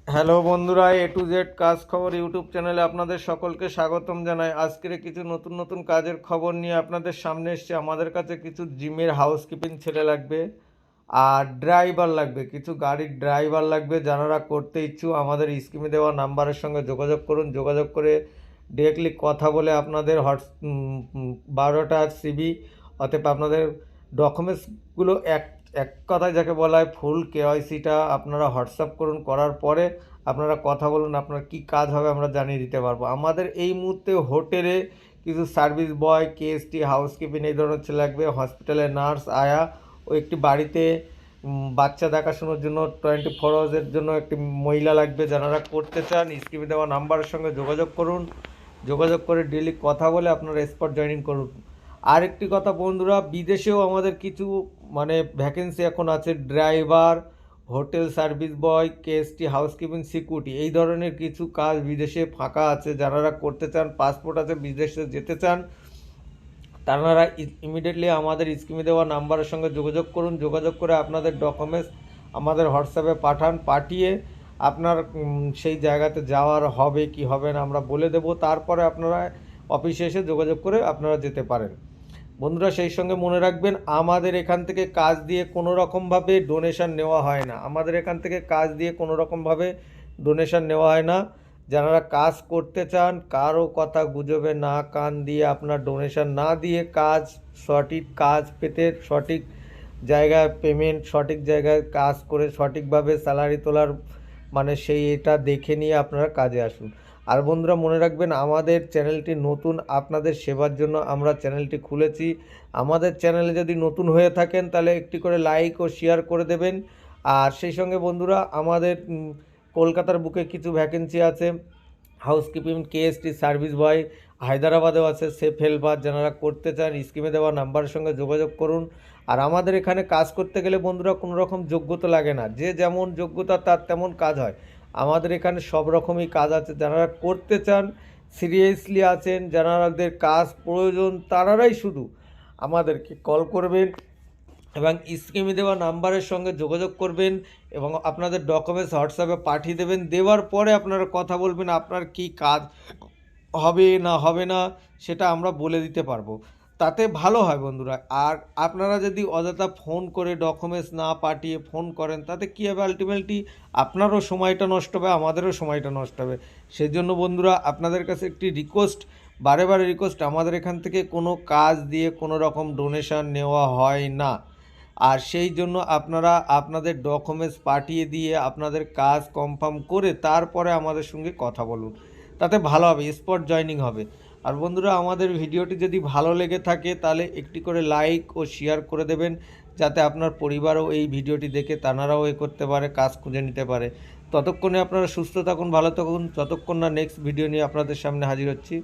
Hello বন্ধুরা, এ to Z কাজ খবর ইউটিউব চ্যানেলে আপনাদের সকলকে স্বাগতম জানাই। আজকের কিছু নতুন নতুন কাজের খবর নিয়ে আপনাদের সামনে এসেছে। আমাদের কাছে কিছু জিমের হাউসকিপিং ছেলে লাগবে আর ড্রাইভার লাগবে, কিছু গাড়ির ড্রাইভার লাগবে। যারা করতে ইচ্ছুক আমাদের স্ক্রিনে দেওয়া নাম্বারের সঙ্গে যোগাযোগ করুন। যোগাযোগ করে ডিরেক্টলি কথা বলে আপনাদের 12টা সিভি, অতএব আপনাদের ডকুমেন্টসগুলো এক এক কথায় যাকে বলা হয় ফুল কেওয়াইসিটা আপনারা হোয়াটসঅ্যাপ করুন। করার পরে আপনারা কথা বলুন, আপনার কি কাজ হবে আমরা জানিয়ে দিতে পারবো। আমাদের এই মুহূর্তে হোটেলে কিছু সার্ভিস বয়, কেএসটি, হাউসকিপিং এই ধরনের ছেলে লাগবে। হসপিটালে নার্স, আয়া ও একটি বাড়িতে বাচ্চা দেখাশোনার জন্য 24 আওয়ার্সের জন্য একটি মহিলা লাগবে। যারা করতে চান স্ক্রিনে দেওয়া নাম্বারের সঙ্গে যোগাযোগ করুন। যোগাযোগ করে ডেলি কথা বলে আপনারা স্পট জয়েনিং করুন। আরেকটি কথা বন্ধুরা, বিদেশেও আমাদের কিছু ভ্যাকেন্সি এখন আছে। ড্রাইভার, হোটেল সার্ভিস বয়, কেএসটি, হাউসকিপিং, সিকিউরিটি এই ধরনের কিছু কাজ বিদেশে ফাঁকা আছে। যারা করতে চান, পাসপোর্ট আছে, বিদেশে যেতে চান, তারা ইমিডিয়েটলি আমাদের স্ক্রিনে দেওয়া নাম্বারের সঙ্গে যোগাযোগ করুন। যোগাযোগ করে আপনাদের ডকুমেন্টস আমাদের হোয়াটসঅ্যাপে পাঠান। পাঠিয়ে আপনার সেই জায়গাতে যাওয়ার হবে কি হবে না আমরা বলে দেব। তারপরে আপনারা অফিসে এসে যোগাযোগ করে আপনারা যেতে পারেন। বন্ধুরা, সেই সঙ্গে মনে রাখবেন, আমাদের এখান থেকে কাজ দিয়ে কোনো রকমভাবে ডোনেশন নেওয়া হয় না। আমাদের এখান থেকে কাজ দিয়ে কোনো রকমভাবে ডোনেশন নেওয়া হয় না। যারা কাজ করতে চান, কারো কথা গুজবে না কান দিয়ে আপনার ডোনেশন না দিয়ে কাজ, সঠিক কাজ পেতে সঠিক জায়গায় পেমেন্ট, সঠিক জায়গায় কাজ করে সঠিকভাবে স্যালারি তোলার সেই এটা দেখে নিয়ে আপনারা কাজে আসুন। আর বন্ধুরা মনে রাখবেন, আমাদের চ্যানেলটি নতুন, আপনাদের সেবার জন্য আমরা চ্যানেলটি খুলেছি। আমাদের চ্যানেলে যদি নতুন হয়ে থাকেন তাহলে একটি করে লাইক ও শেয়ার করে দেবেন। আর সেই সঙ্গে বন্ধুরা, আমাদের কলকাতার বুকে কিছু ভ্যাকেন্সি আছে। হাউসকিপিং, কেএসটি, সার্ভিস বয়, হায়দ্রাবাদেও আছে। সেফ হেল্পার যারা করতে চান স্ক্রিনে দেওয়া নাম্বারের সঙ্গে যোগাযোগ করুন। আর আমাদের এখানে কাজ করতে গেলে বন্ধুরা কোনো রকম যোগ্যতা লাগে না, যে যেমন যোগ্যতা তার তেমন কাজ হয়। আমাদের এখানে সব রকমই কাজ আছে। যারা করতে চান, সিরিয়াসলি আছেন, যারাদের কাজ প্রয়োজন, তারাই শুধু আমাদেরকে কল করবেন এবং স্ক্রিনে দেওয়া নাম্বারের সঙ্গে যোগাযোগ করবেন এবং আপনাদের ডকুমেন্টস হোয়াটসঅ্যাপে পাঠিয়ে দেবেন। দেওয়ার পরে আপনারা কথা বলবেন আপনার কি কাজ হবে না হবে না সেটা আমরা বলে দিতে পারবো। তাতে ভালো হয় বন্ধুরা। আর আপনারা যদি অযথা ফোন করে ডকুমেন্টস না পাঠিয়ে ফোন করেন, তাতে কী হবে, আলটিমেটলি আপনারও সময়টা নষ্ট হবে, আমাদেরও সময়টা নষ্ট হবে। সেই জন্য বন্ধুরা, আপনাদের কাছে একটি রিকোয়েস্ট, বারে বারে রিকোয়েস্ট, আমাদের এখান থেকে কোনো কাজ দিয়ে কোনো রকম ডোনেশন নেওয়া হয় না। আর সেই জন্য আপনারা আপনাদের ডকুমেন্টস পাঠিয়ে দিয়ে আপনাদের কাজ কনফার্ম করে তারপরে আমাদের সঙ্গে কথা বলুন। তাতে ভালো হবে, স্পট জয়নিং হবে। আর বন্ধুরা, আমাদের ভিডিওটি যদি ভালো লেগে থাকে তাহলে একটি করে লাইক ও শেয়ার করে দেবেন, যাতে আপনার পরিবারও এই ভিডিওটি দেখে তানারাও করতে পারে, কাজ খুঁজে নিতে পারে। ততক্ষণে আপনারা সুস্থ থাকুন, ভালো থাকুন, যতক্ষণ না নেক্সট ভিডিও নিয়ে আপনাদের সামনে হাজির হচ্ছি।